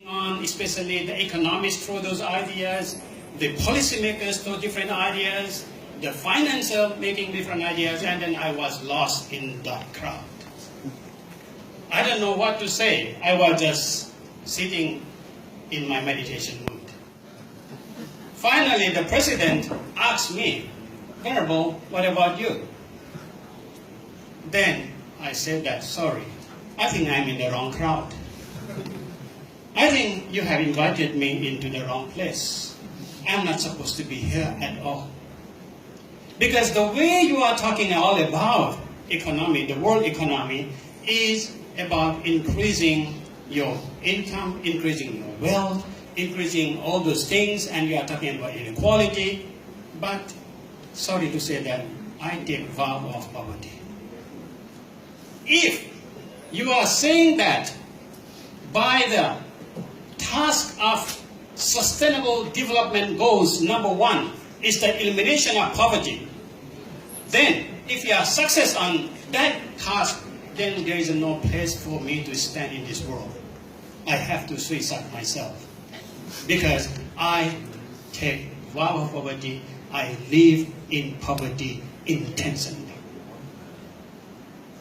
on, especially the economists throw those ideas, the policymakers throw different ideas, the financier making different ideas, and then I was lost in that crowd. I don't know what to say. I was just sitting in my meditation mood. Finally, the president asked me, Venerable, what about you? Then I said that, sorry, I think I'm in the wrong crowd. I think you have invited me into the wrong place. I'm not supposed to be here at all. Because the way you are talking all about economy, the world economy, is about increasing your income, increasing your wealth, increasing all those things, and you are talking about inequality. But, sorry to say that, I take vow of poverty. If you are saying that by the task of sustainable development goals, number one is the elimination of poverty, then if you are success on that task, then there is no place for me to stand in this world. I have to suicide myself. Because I take vow of poverty, I live in poverty intentionally.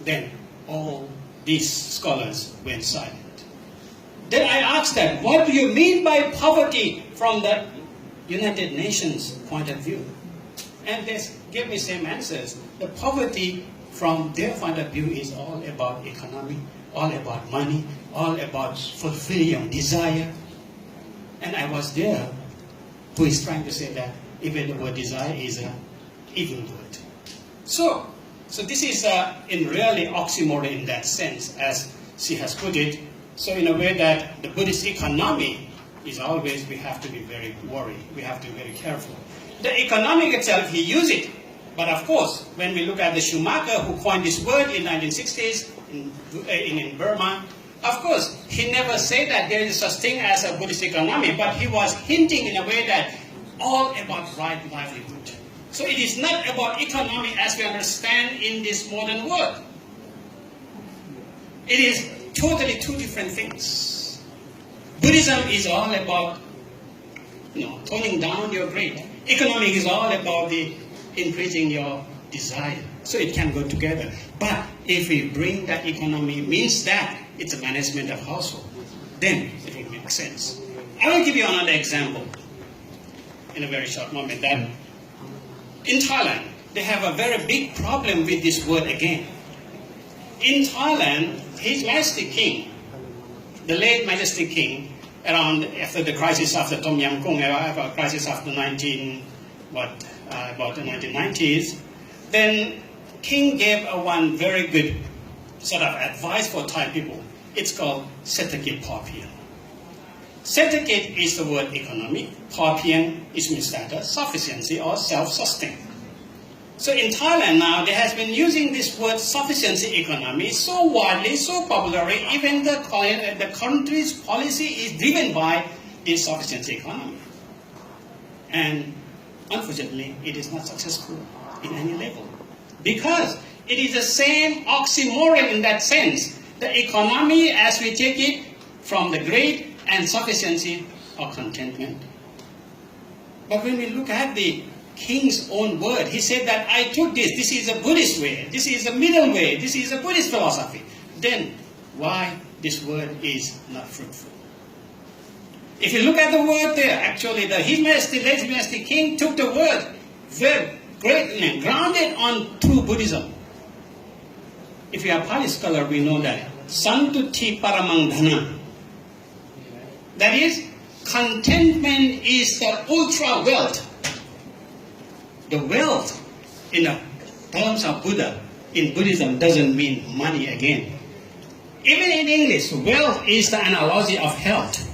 Then all these scholars went silent. Then I asked them, what do you mean by poverty from the United Nations point of view? And they gave me same answers. The poverty from their point of view is all about economy, all about money, all about fulfilling your desire. And I was there who is trying to say that even the word desire is an evil word. So this is in really oxymoron in that sense, as she has put it. So in a way that the Buddhist economy is always, we have to be very worried. We have to be very careful. The economic itself, he used it. But of course, when we look at the Schumacher who coined this word in 1960s in Burma, of course, he never said that there is such thing as a Buddhist economy, but he was hinting in a way that all about right livelihood. So it is not about economy as we understand in this modern world. It is totally two different things. Buddhism is all about, toning down your greed. Economic is all about the increasing your desire. So it can go together. But if we bring that economy, means that it's a management of household, then it will make sense. I will give you another example in a very short moment. That in Thailand, they have a very big problem with this word again. In Thailand, His Majesty King, the late Majesty King, around after the crisis after Tom Yam Kung, crisis after about the 1990s, then King gave one very good sort of advice for Thai people. It's called Setakit Papian. Setakit is the word economy. Papian is means that sufficiency or self-sustain. So in Thailand now, there has been using this word sufficiency economy so widely, so popularly, even the country's policy is driven by this sufficiency economy. And unfortunately, it is not successful in any level. Because it is the same oxymoron in that sense. The economy as we take it from the greed and sufficiency or contentment. But when we look at the King's own word, he said that I took this is a Buddhist way, this is a middle way, this is a Buddhist philosophy. Then why this word is not fruitful? If you look at the word there, actually the His Majesty, late Majesty King took the word very greatly grounded on true Buddhism. If you are Pali scholar, we know that Santuti Paramang Dhana. That is, contentment is the ultra wealth. The wealth in the terms of Buddha, in Buddhism, doesn't mean money again. Even in English, wealth is the analogy of health.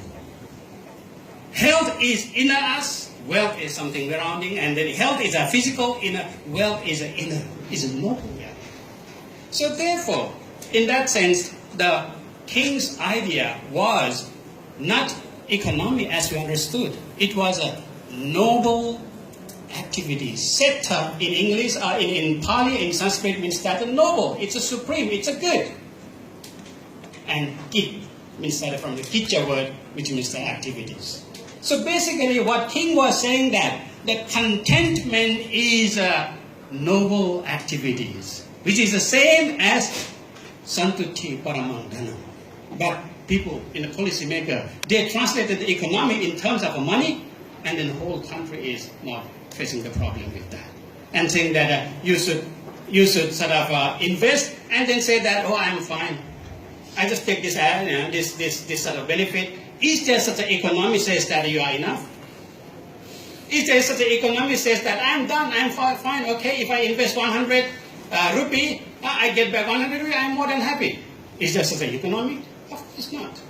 Health is inner us, wealth is something surrounding, and then health is a physical, inner, wealth is an inner, is a noble wealth. So therefore, in that sense, the King's idea was not economy as we understood. It was a noble activity. Setta in English, in Pali, in Sanskrit means that a noble. It's a supreme, it's a good. And Git means started from the Kitcha word, which means the activities. So basically what King was saying that the contentment is noble activities, which is the same as Santuti Paramangdhanam. But people in the policymaker, they translated the economy in terms of money, and then the whole country is not facing the problem with that. And saying that you should sort of invest and then say that, oh, I'm fine. I just take this this sort of benefit. Is there such an economy says that you are enough? Is there such an economy says that I'm done, I'm fine, okay, if I invest 100 rupee, I get back 100 rupee, I'm more than happy. Is there such an economy? Of course not.